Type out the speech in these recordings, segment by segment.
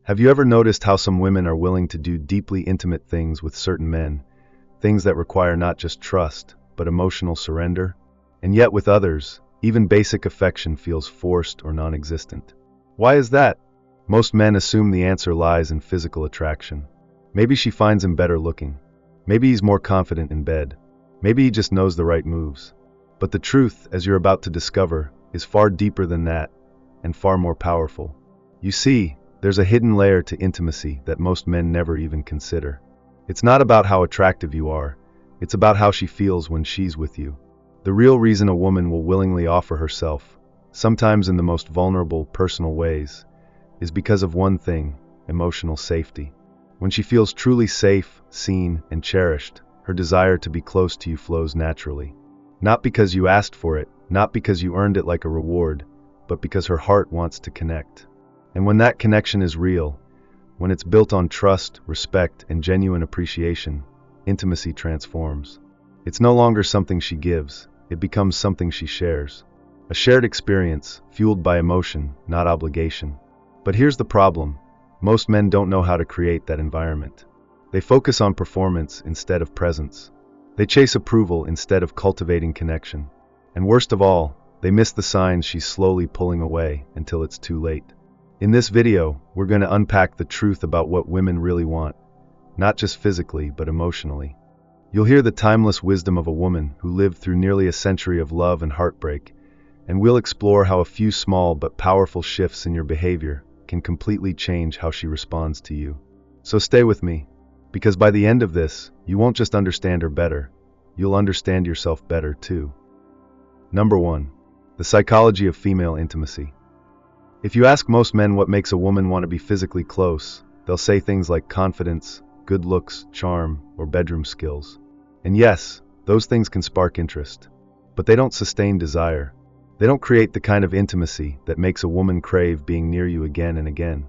Have you ever noticed how some women are willing to do deeply intimate things with certain men, things that require not just trust, but emotional surrender? And yet with others, even basic affection feels forced or non-existent. Why is that? Most men assume the answer lies in physical attraction. Maybe she finds him better looking. Maybe he's more confident in bed. Maybe he just knows the right moves. But the truth, as you're about to discover, is far deeper than that, and far more powerful. You see, there's a hidden layer to intimacy that most men never even consider. It's not about how attractive you are, it's about how she feels when she's with you. The real reason a woman will willingly offer herself, sometimes in the most vulnerable, personal ways, is because of one thing: emotional safety. When she feels truly safe, seen, and cherished, her desire to be close to you flows naturally. Not because you asked for it, not because you earned it like a reward, but because her heart wants to connect. And when that connection is real, when it's built on trust, respect, and genuine appreciation, intimacy transforms. It's no longer something she gives, it becomes something she shares. A shared experience, fueled by emotion, not obligation. But here's the problem: most men don't know how to create that environment. They focus on performance instead of presence. They chase approval instead of cultivating connection. And worst of all, they miss the signs she's slowly pulling away until it's too late. In this video, we're going to unpack the truth about what women really want, not just physically, but emotionally. You'll hear the timeless wisdom of a woman who lived through nearly a century of love and heartbreak, and we'll explore how a few small but powerful shifts in your behavior can completely change how she responds to you. So stay with me, because by the end of this, you won't just understand her better, you'll understand yourself better too. Number 1. The psychology of female intimacy. If you ask most men what makes a woman want to be physically close, they'll say things like confidence, good looks, charm, or bedroom skills. And yes, those things can spark interest, but they don't sustain desire. They don't create the kind of intimacy that makes a woman crave being near you again and again.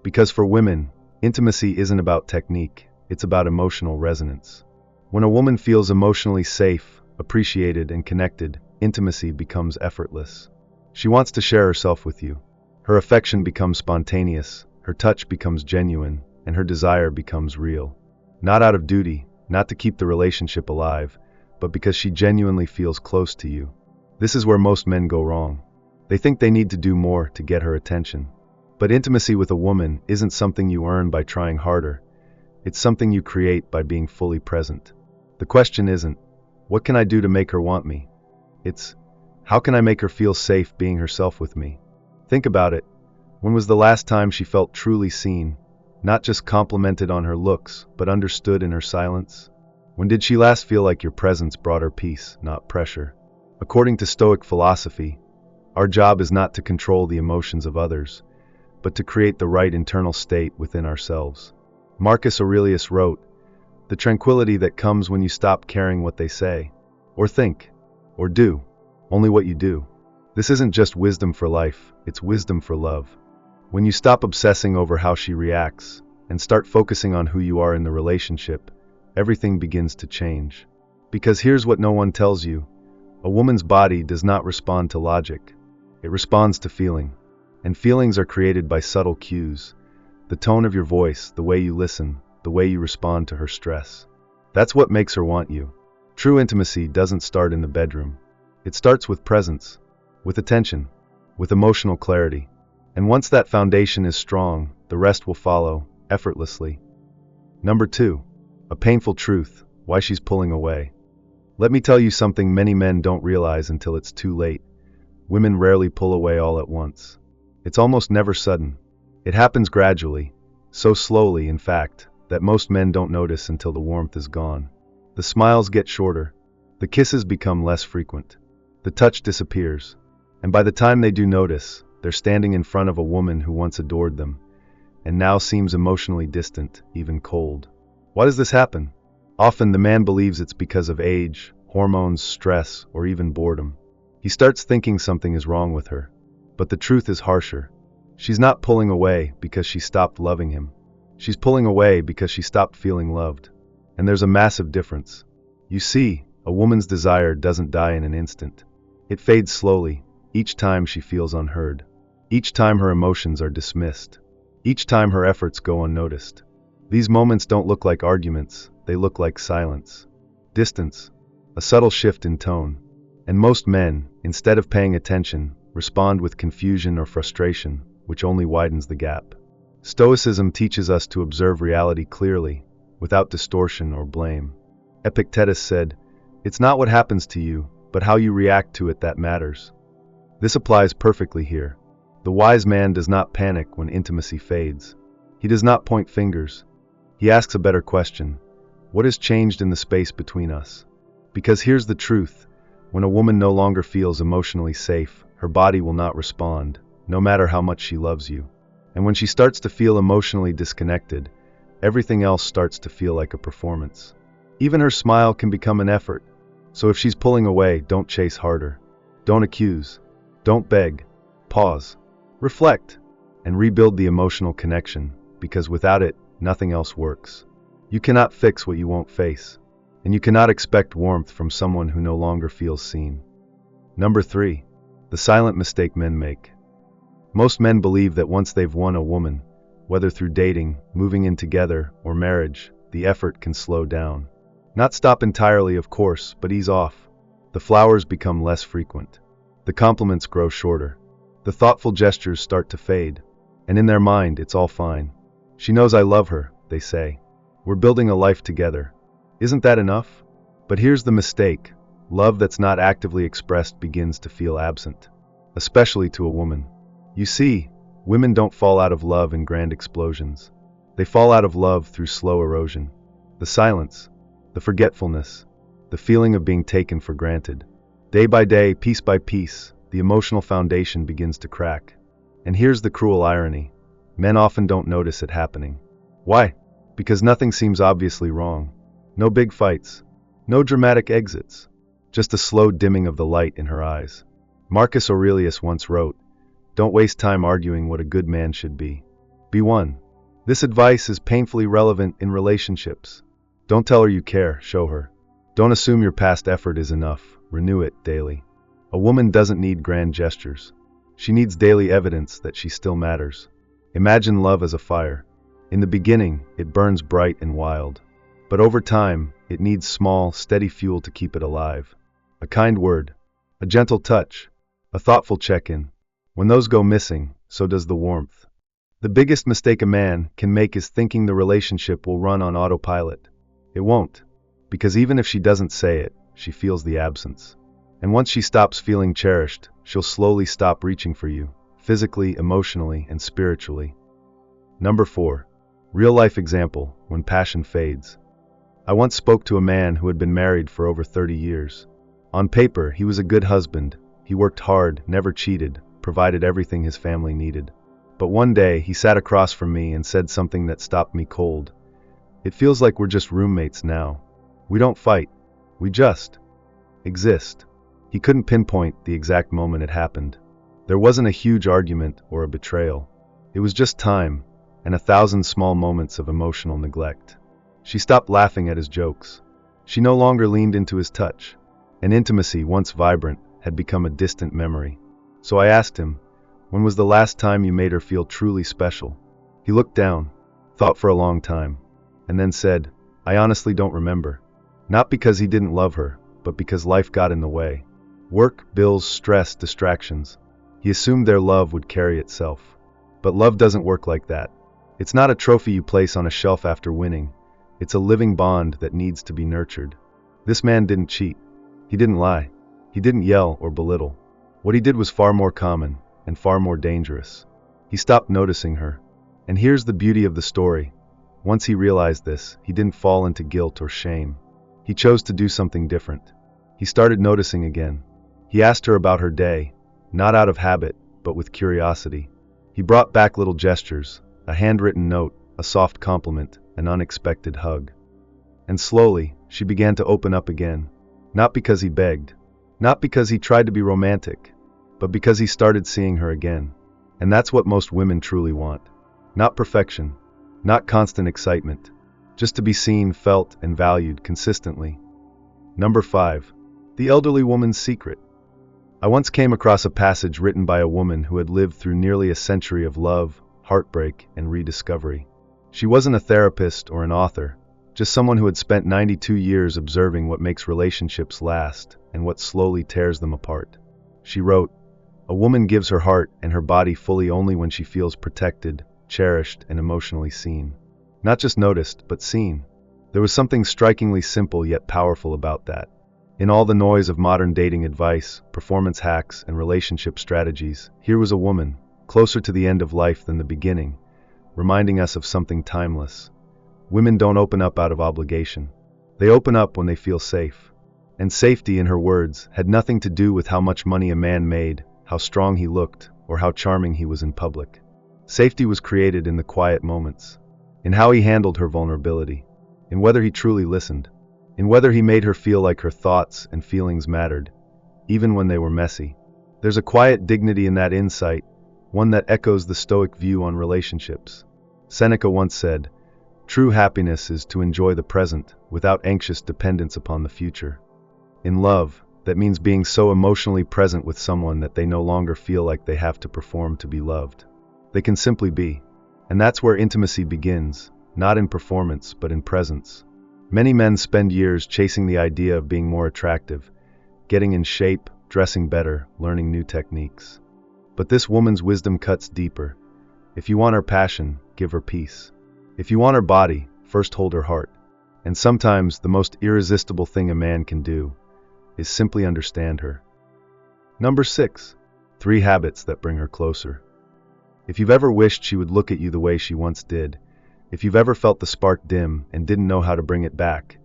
Because for women, intimacy isn't about technique, it's about emotional resonance. When a woman feels emotionally safe, appreciated, and connected, intimacy becomes effortless. She wants to share herself with you. Her affection becomes spontaneous, her touch becomes genuine, and her desire becomes real. Not out of duty, not to keep the relationship alive, but because she genuinely feels close to you. This is where most men go wrong. They think they need to do more to get her attention. But intimacy with a woman isn't something you earn by trying harder. It's something you create by being fully present. The question isn't, what can I do to make her want me? It's, how can I make her feel safe being herself with me? Think about it. When was the last time she felt truly seen, not just complimented on her looks, but understood in her silence? When did she last feel like your presence brought her peace, not pressure? According to Stoic philosophy, our job is not to control the emotions of others, but to create the right internal state within ourselves. Marcus Aurelius wrote, "The tranquility that comes when you stop caring what they say, or think, or do, only what you do." This isn't just wisdom for life, it's wisdom for love. When you stop obsessing over how she reacts, and start focusing on who you are in the relationship, everything begins to change. Because here's what no one tells you: a woman's body does not respond to logic. It responds to feeling. And feelings are created by subtle cues. The tone of your voice, the way you listen, the way you respond to her stress. That's what makes her want you. True intimacy doesn't start in the bedroom. It starts with presence, with attention, with emotional clarity. And once that foundation is strong, the rest will follow, effortlessly. Number 2. A painful truth: why she's pulling away. Let me tell you something many men don't realize until it's too late. Women rarely pull away all at once. It's almost never sudden. It happens gradually, so slowly, in fact, that most men don't notice until the warmth is gone. The smiles get shorter. The kisses become less frequent. The touch disappears. And by the time they do notice, they're standing in front of a woman who once adored them, and now seems emotionally distant, even cold. Why does this happen? Often the man believes it's because of age, hormones, stress, or even boredom. He starts thinking something is wrong with her. But the truth is harsher. She's not pulling away because she stopped loving him. She's pulling away because she stopped feeling loved. And there's a massive difference. You see, a woman's desire doesn't die in an instant. It fades slowly, each time she feels unheard. Each time her emotions are dismissed. Each time her efforts go unnoticed. These moments don't look like arguments, they look like silence, distance, a subtle shift in tone. And most men, instead of paying attention, respond with confusion or frustration, which only widens the gap. Stoicism teaches us to observe reality clearly, without distortion or blame. Epictetus said, "It's not what happens to you, but how you react to it that matters." This applies perfectly here. The wise man does not panic when intimacy fades. He does not point fingers. He asks a better question. What has changed in the space between us? Because here's the truth. When a woman no longer feels emotionally safe, her body will not respond, no matter how much she loves you. And when she starts to feel emotionally disconnected, everything else starts to feel like a performance. Even her smile can become an effort. So if she's pulling away, don't chase harder. Don't accuse. Don't beg. Pause. Reflect. And rebuild the emotional connection, because without it, nothing else works. You cannot fix what you won't face. And you cannot expect warmth from someone who no longer feels seen. Number 3. The silent mistake men make. Most men believe that once they've won a woman, whether through dating, moving in together, or marriage, the effort can slow down. Not stop entirely, of course, but ease off. The flowers become less frequent. The compliments grow shorter. The thoughtful gestures start to fade. And in their mind, it's all fine. She knows I love her, they say. We're building a life together. Isn't that enough? But here's the mistake. Love that's not actively expressed begins to feel absent. Especially to a woman. You see, women don't fall out of love in grand explosions. They fall out of love through slow erosion. The silence, the forgetfulness, the feeling of being taken for granted. Day by day, piece by piece, the emotional foundation begins to crack. And here's the cruel irony. Men often don't notice it happening. Why? Because nothing seems obviously wrong. No big fights. No dramatic exits. Just a slow dimming of the light in her eyes. Marcus Aurelius once wrote, "Don't waste time arguing what a good man should be. Be one." This advice is painfully relevant in relationships. Don't tell her you care, show her. Don't assume your past effort is enough, renew it daily. A woman doesn't need grand gestures. She needs daily evidence that she still matters. Imagine love as a fire. In the beginning, it burns bright and wild. But over time, it needs small, steady fuel to keep it alive. A kind word, a gentle touch, a thoughtful check-in. When those go missing, so does the warmth. The biggest mistake a man can make is thinking the relationship will run on autopilot. It won't, because even if she doesn't say it, she feels the absence. And once she stops feeling cherished, she'll slowly stop reaching for you, physically, emotionally, and spiritually. Number 4. Real-life example, when passion fades. I once spoke to a man who had been married for over 30 years. On paper, he was a good husband. He worked hard, never cheated, provided everything his family needed. But one day, he sat across from me and said something that stopped me cold. "It feels like we're just roommates now. We don't fight. We just exist." He couldn't pinpoint the exact moment it happened. There wasn't a huge argument or a betrayal. It was just time, and 1,000 small moments of emotional neglect. She stopped laughing at his jokes. She no longer leaned into his touch. And intimacy, once vibrant, had become a distant memory. So I asked him, "When was the last time you made her feel truly special?" He looked down, thought for a long time, and then said, "I honestly don't remember." Not because he didn't love her, but because life got in the way. Work, bills, stress, distractions. He assumed their love would carry itself. But love doesn't work like that. It's not a trophy you place on a shelf after winning. It's a living bond that needs to be nurtured. This man didn't cheat. He didn't lie. He didn't yell or belittle. What he did was far more common and far more dangerous. He stopped noticing her. And here's the beauty of the story. Once he realized this, he didn't fall into guilt or shame. He chose to do something different. He started noticing again. He asked her about her day, not out of habit, but with curiosity. He brought back little gestures, a handwritten note, a soft compliment, an unexpected hug. And slowly, she began to open up again. Not because he begged, not because he tried to be romantic, but because he started seeing her again. And that's what most women truly want. Not perfection, not constant excitement, just to be seen, felt, and valued consistently. Number 5. The elderly woman's secret. I once came across a passage written by a woman who had lived through nearly a century of love, heartbreak, and rediscovery. She wasn't a therapist or an author, just someone who had spent 92 years observing what makes relationships last and what slowly tears them apart. She wrote, "A woman gives her heart and her body fully only when she feels protected, cherished, and emotionally seen. Not just noticed, but seen." There was something strikingly simple yet powerful about that. In all the noise of modern dating advice, performance hacks, and relationship strategies, here was a woman, closer to the end of life than the beginning, reminding us of something timeless. Women don't open up out of obligation. They open up when they feel safe. And safety, in her words, had nothing to do with how much money a man made, how strong he looked, or how charming he was in public. Safety was created in the quiet moments, in how he handled her vulnerability, in whether he truly listened, in whether he made her feel like her thoughts and feelings mattered, even when they were messy. There's a quiet dignity in that insight, one that echoes the Stoic view on relationships. Seneca once said, "True happiness is to enjoy the present without anxious dependence upon the future." In love, that means being so emotionally present with someone that they no longer feel like they have to perform to be loved. They can simply be. And that's where intimacy begins, not in performance, but in presence. Many men spend years chasing the idea of being more attractive, getting in shape, dressing better, learning new techniques. But this woman's wisdom cuts deeper. If you want her passion, give her peace. If you want her body, first hold her heart. And sometimes the most irresistible thing a man can do is simply understand her. Number 6. 3 habits that bring her closer. If you've ever wished she would look at you the way she once did, if you've ever felt the spark dim and didn't know how to bring it back,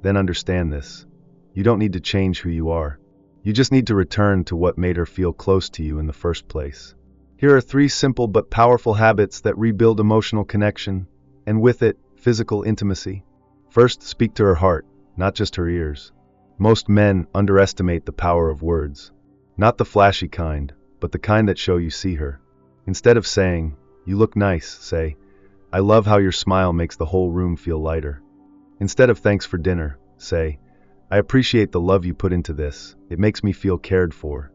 then understand this. You don't need to change who you are. You just need to return to what made her feel close to you in the first place. Here are 3 simple but powerful habits that rebuild emotional connection, and with it, physical intimacy. First, speak to her heart, not just her ears. Most men underestimate the power of words. Not the flashy kind, but the kind that show you see her. Instead of saying, "You look nice," say, "I love how your smile makes the whole room feel lighter." Instead of "Thanks for dinner," say, "I appreciate the love you put into this. It makes me feel cared for."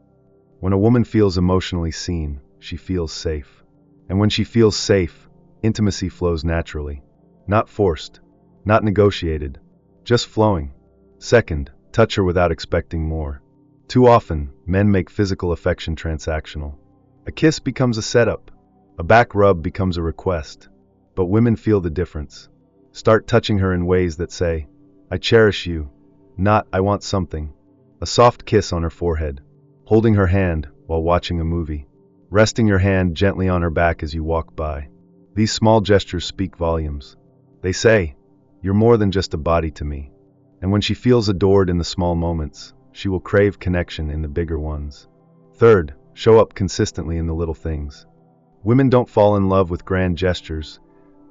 When a woman feels emotionally seen, she feels safe. And when she feels safe, intimacy flows naturally. Not forced, not negotiated, just flowing. Second, touch her without expecting more. Too often, men make physical affection transactional. A kiss becomes a setup. A back rub becomes a request. But women feel the difference. Start touching her in ways that say, "I cherish you," not "I want something." A soft kiss on her forehead. Holding her hand while watching a movie. Resting your hand gently on her back as you walk by. These small gestures speak volumes. They say, "You're more than just a body to me." And when she feels adored in the small moments, she will crave connection in the bigger ones. Third, show up consistently in the little things. Women don't fall in love with grand gestures.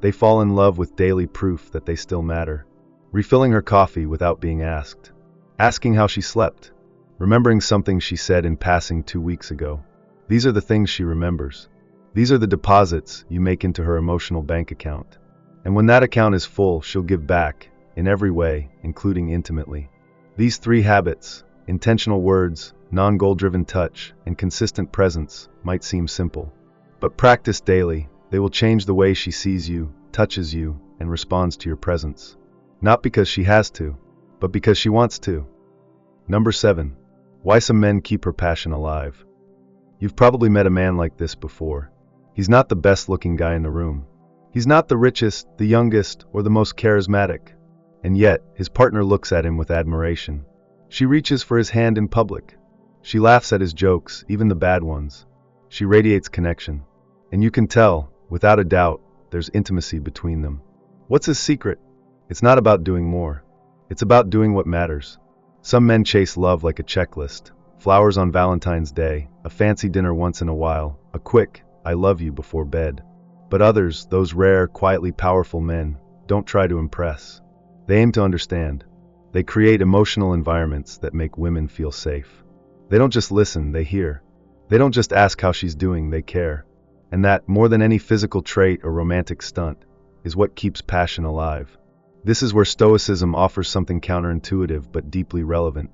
They fall in love with daily proof that they still matter. Refilling her coffee without being asked. Asking how she slept. Remembering something she said in passing 2 weeks ago. These are the things she remembers. These are the deposits you make into her emotional bank account. And when that account is full, she'll give back, in every way, including intimately. These 3 habits, intentional words, non-goal-driven touch, and consistent presence, might seem simple. But practiced daily, they will change the way she sees you, touches you, and responds to your presence. Not because she has to, but because she wants to. Number 7. Why some men keep her passion alive. You've probably met a man like this before. He's not the best-looking guy in the room. He's not the richest, the youngest, or the most charismatic. And yet, his partner looks at him with admiration. She reaches for his hand in public. She laughs at his jokes, even the bad ones. She radiates connection. And you can tell, without a doubt, there's intimacy between them. What's his secret? It's not about doing more. It's about doing what matters. Some men chase love like a checklist. Flowers on Valentine's Day, a fancy dinner once in a while, a quick, "I love you" before bed. But others, those rare, quietly powerful men, don't try to impress. They aim to understand. They create emotional environments that make women feel safe. They don't just listen, they hear. They don't just ask how she's doing, they care. And that, more than any physical trait or romantic stunt, is what keeps passion alive. This is where Stoicism offers something counterintuitive but deeply relevant: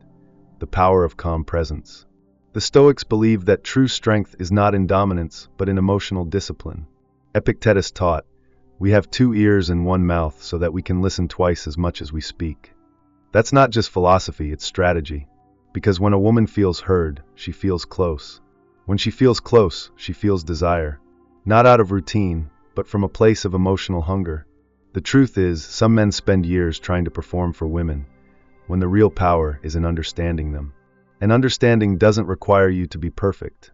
the power of calm presence. The Stoics believe that true strength is not in dominance, but in emotional discipline. Epictetus taught, "We have 2 ears and 1 mouth so that we can listen twice as much as we speak." That's not just philosophy, it's strategy. Because when a woman feels heard, she feels close. When she feels close, she feels desire. Not out of routine, but from a place of emotional hunger. The truth is, some men spend years trying to perform for women, when the real power is in understanding them. And understanding doesn't require you to be perfect.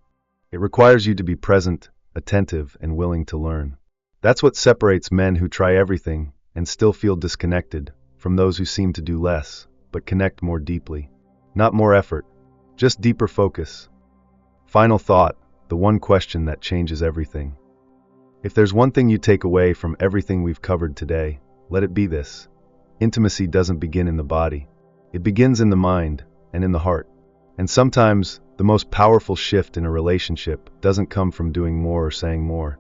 It requires you to be present, attentive, and willing to learn. That's what separates men who try everything and still feel disconnected from those who seem to do less, but connect more deeply. Not more effort, just deeper focus. Final thought, the one question that changes everything. If there's one thing you take away from everything we've covered today, let it be this. Intimacy doesn't begin in the body. It begins in the mind and in the heart. And sometimes, the most powerful shift in a relationship doesn't come from doing more or saying more.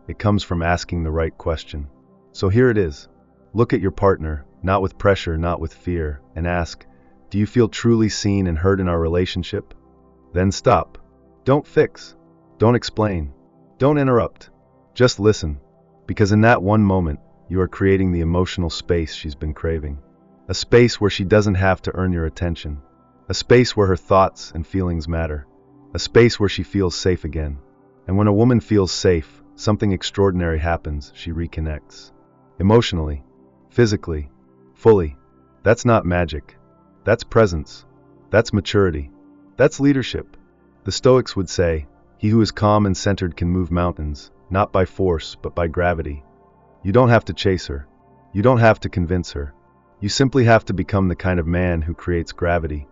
It comes from asking the right question. So here it is. Look at your partner, not with pressure, not with fear, and ask, do you feel truly seen and heard in our relationship? Then stop. Don't fix. Don't explain. Don't interrupt. Just listen. Because in that one moment, you are creating the emotional space she's been craving. A space where she doesn't have to earn your attention. A space where her thoughts and feelings matter. A space where she feels safe again. And when a woman feels safe, something extraordinary happens. She reconnects. Emotionally, physically, fully. That's not magic. That's presence. That's maturity. That's leadership. The Stoics would say, he who is calm and centered can move mountains, not by force, but by gravity. You don't have to chase her. You don't have to convince her. You simply have to become the kind of man who creates gravity,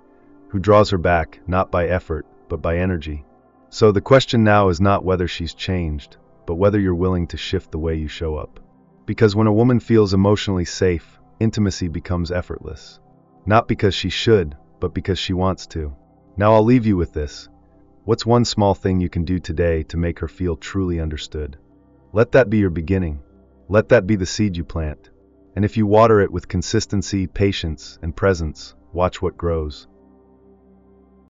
who draws her back, not by effort, but by energy. So the question now is not whether she's changed, but whether you're willing to shift the way you show up. Because when a woman feels emotionally safe, intimacy becomes effortless. Not because she should, but because she wants to. Now I'll leave you with this. What's one small thing you can do today to make her feel truly understood? Let that be your beginning. Let that be the seed you plant. And if you water it with consistency, patience, and presence, watch what grows.